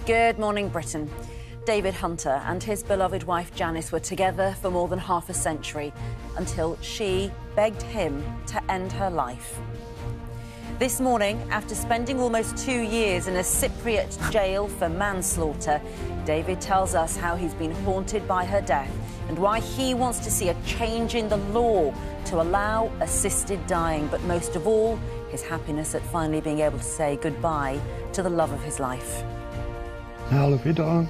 Good morning, Britain. David Hunter and his beloved wife Janice were together for more than half a century until she begged him to end her life. This morning, after spending almost 2 years in a Cypriot jail for manslaughter, David tells us how he's been haunted by her death and why he wants to see a change in the law to allow assisted dying, but most of all, his happiness at finally being able to say goodbye to the love of his life. I love you, darling.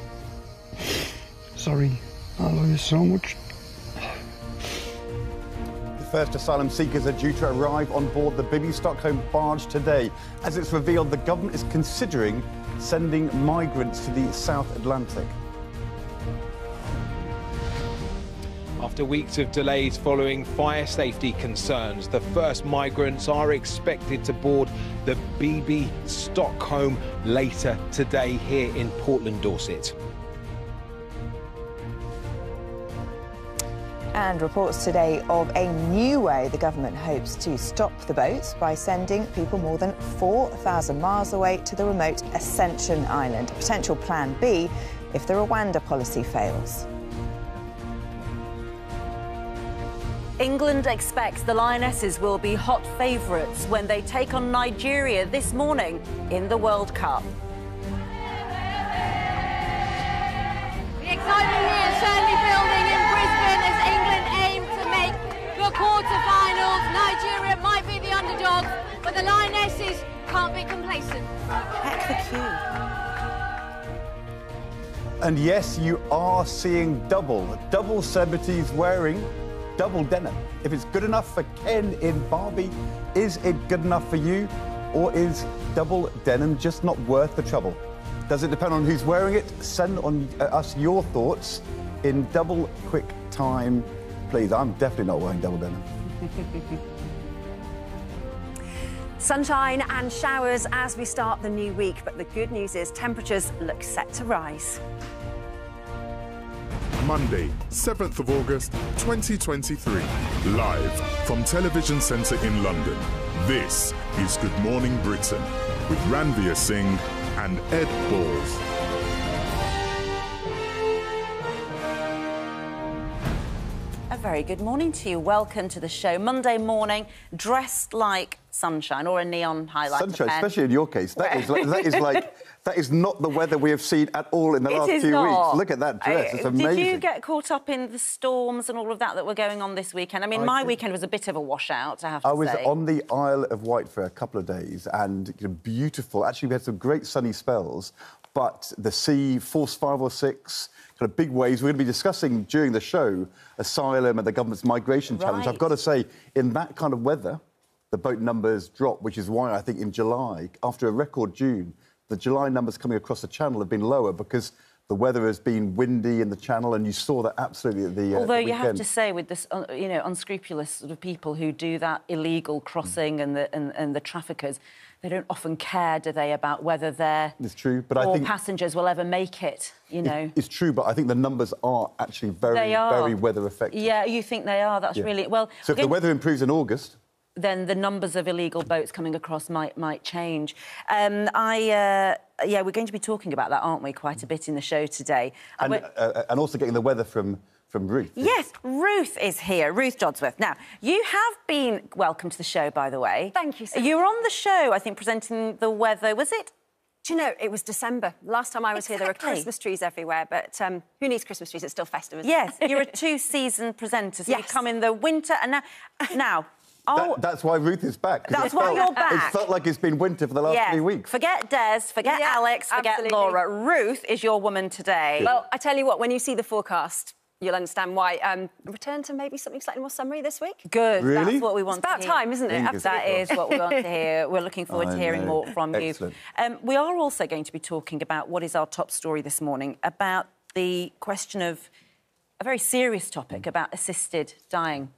Sorry, I love you so much. The first asylum seekers are due to arrive on board the Bibi Stockholm barge today. As it's revealed, the government is considering sending migrants to the South Atlantic. After weeks of delays following fire safety concerns, the first migrants are expected to board the Bibi Stockholm later today here in Portland, Dorset. And reports today of a new way the government hopes to stop the boats by sending people more than 4,000 miles away to the remote Ascension Island, a potential plan B if the Rwanda policy fails. England expects the Lionesses will be hot favourites when they take on Nigeria this morning in the World Cup. The excitement here is certainly building in Brisbane as England aim to make the quarter-finals. Nigeria might be the underdogs, but the Lionesses can't be complacent. Heck the queue. And yes, you are seeing double celebrities wearing double denim. If it's good enough for Ken in Barbie, is it good enough for you? Or is double denim just not worth the trouble? Does it depend on who's wearing it? Send on us your thoughts in double quick time, please. I'm definitely not wearing double denim. Sunshine and showers as we start the new week, but the good news is temperatures look set to rise. Monday, 7th of August, 2023. Live from Television Centre in London. This is Good Morning Britain with Ranvir Singh and Ed Balls. A very good morning to you. Welcome to the show. Monday morning, dressed like sunshine or a neon highlighter Sunshine, pen. especially in your case. That is not the weather we have seen at all in the last few weeks. Look at that dress. It's amazing. Did you get caught up in the storms and all of that were going on this weekend? I mean, my weekend was a bit of a washout, I have to say. I was on the Isle of Wight for a couple of days and beautiful. Actually, we had some great sunny spells, but the sea, force 5 or 6, kind of big waves. We're going to be discussing during the show asylum and the government's migration challenge. I've got to say, in that kind of weather, the boat numbers drop, which is why I think in July, after a record June, the July numbers coming across the channel have been lower because the weather has been windy in the channel, and you saw that absolutely at the Although you weekend. have to say, with this, you know, unscrupulous sort of people who do that illegal crossing and the traffickers, they don't often care, do they, about whether their passengers will ever make it, you know. It's true, but I think the numbers are actually very weather affected. Yeah, you think they are? That's really... Well, so if the weather improves in August... then the numbers of illegal boats coming across might change. Yeah, we're going to be talking about that, aren't we, quite a bit in the show today. And also getting the weather from Ruth. Yes, Ruth is here, Ruth Dodsworth. Now, you have been... Welcome to the show, by the way. Thank you, sir. You were on the show, I think, presenting the weather. Was it? Do you know, it was December. Last time I was here, there were Christmas trees everywhere, but who needs Christmas trees? It's still festive, isn't it? Yes, you're a two-season presenter, so you come in the winter and now... That's why Ruth is back. That's why you're back. It felt like it's been winter for the last 3 weeks. Forget Des, forget Alex, forget Laura. Ruth is your woman today. Well, I tell you what, when you see the forecast, you'll understand why. Return to maybe something slightly more summery this week. Good. Really? That's what we want to hear. It's about time, isn't it? Absolutely. That is what we want to hear. We're looking forward to hearing more from you. We are also going to be talking about what is our top story this morning, about the question of a very serious topic about assisted dying.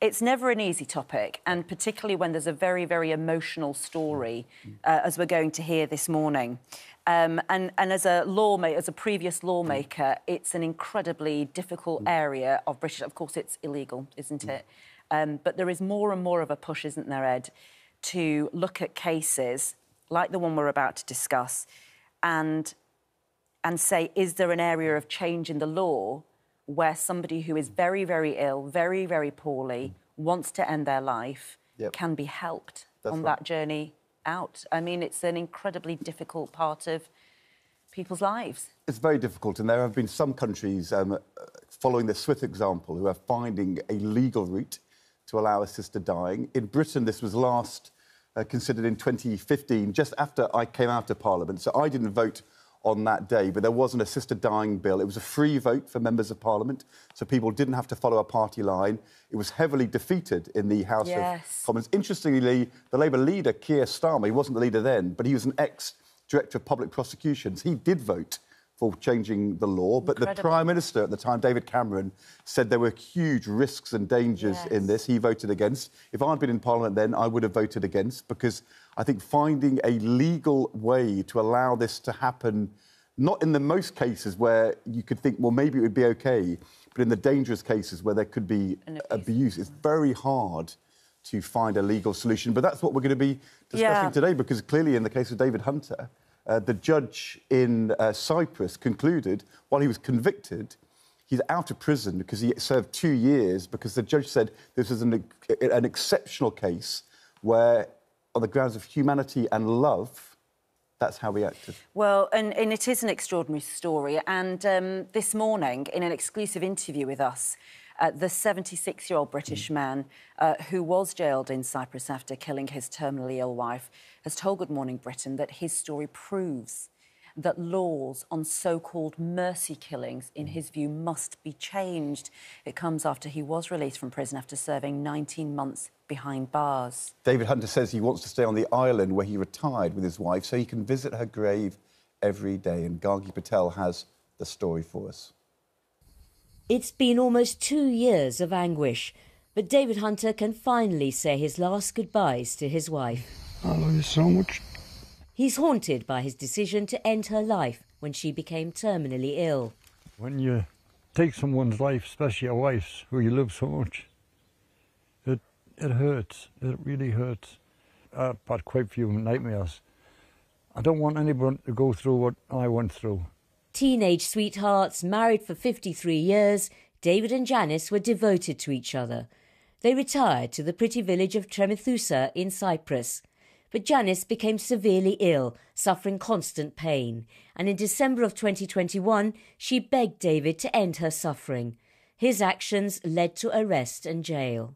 It's never an easy topic, and particularly when there's a very, very emotional story, as we're going to hear this morning. And as a previous lawmaker, it's an incredibly difficult area of British... Of course, it's illegal, isn't it? But there is more and more of a push, isn't there, Ed, to look at cases like the one we're about to discuss and say, is there an area of change in the law where somebody who is very, very ill, very, very poorly, wants to end their life, can be helped on that journey out? I mean, it's an incredibly difficult part of people's lives. It's very difficult, and there have been some countries following the Swiss example who are finding a legal route to allow assisted dying. In Britain, this was last considered in 2015, just after I came out of Parliament, so I didn't vote on that day, but there was an assisted dying bill. It was a free vote for members of Parliament, so people didn't have to follow a party line. It was heavily defeated in the House of Commons. Interestingly, the Labour leader, Keir Starmer, he wasn't the leader then, but he was an ex-director of public prosecutions. He did vote for changing the law, but the Prime Minister at the time, David Cameron, said there were huge risks and dangers in this. He voted against. If I'd been in Parliament then, I would have voted against, because I think finding a legal way to allow this to happen, not in the most cases where you could think, well, maybe it would be OK, but in the dangerous cases where there could be abuse, it's very hard to find a legal solution. But that's what we're going to be discussing today, because clearly in the case of David Hunter, the judge in Cyprus concluded, while he was convicted, he's out of prison because he served 2 years, because the judge said this was an exceptional case where, on the grounds of humanity and love, that's how we acted. Well, and it is an extraordinary story. And this morning, in an exclusive interview with us, the 76-year-old British man who was jailed in Cyprus after killing his terminally ill wife has told Good Morning Britain that his story proves that laws on so-called mercy killings, in his view, must be changed. It comes after he was released from prison after serving 19 months behind bars. David Hunter says he wants to stay on the island where he retired with his wife so he can visit her grave every day. And Gargi Patel has the story for us. It's been almost 2 years of anguish, but David Hunter can finally say his last goodbyes to his wife. I love you so much. He's haunted by his decision to end her life when she became terminally ill. When you take someone's life, especially your wife's, who you love so much, it hurts. It really hurts. I've had quite a few nightmares. I don't want anyone to go through what I went through. Teenage sweethearts, married for 53 years, David and Janice were devoted to each other. They retired to the pretty village of Tremethusa in Cyprus. But Janice became severely ill, suffering constant pain, and in December of 2021, she begged David to end her suffering. His actions led to arrest and jail.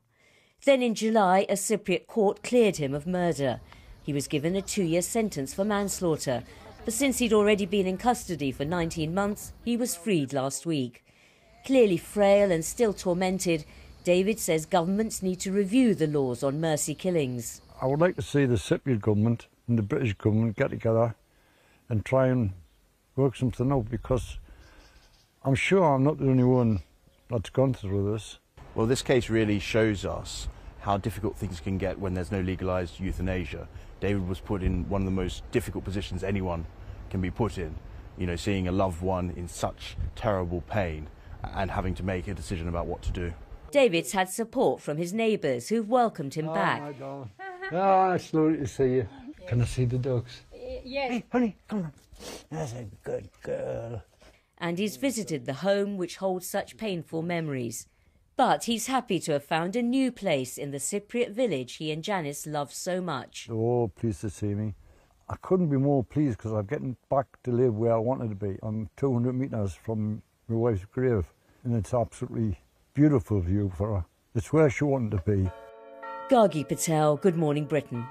Then in July, a Cypriot court cleared him of murder. He was given a 2-year sentence for manslaughter, but since he'd already been in custody for 19 months, he was freed last week. Clearly frail and still tormented, David says governments need to review the laws on mercy killings. I would like to see the Cypriot government and the British government get together and try and work something out, because I'm sure I'm not the only one that's gone through this. Well, this case really shows us how difficult things can get when there's no legalised euthanasia. David was put in one of the most difficult positions anyone can be put in, you know, seeing a loved one in such terrible pain and having to make a decision about what to do. David's had support from his neighbours who've welcomed him back. My darling. Oh, it's lovely to see you. Can I see the dogs? Yes. Hey, honey, come on. That's a good girl. And he's visited the home which holds such painful memories. But he's happy to have found a new place in the Cypriot village he and Janice love so much. They're all pleased to see me. I couldn't be more pleased because I'm getting back to live where I wanted to be. I'm 200 metres from my wife's grave, and it's absolutely beautiful view for her. It's where she wanted to be. Gargi Patel, Good Morning Britain.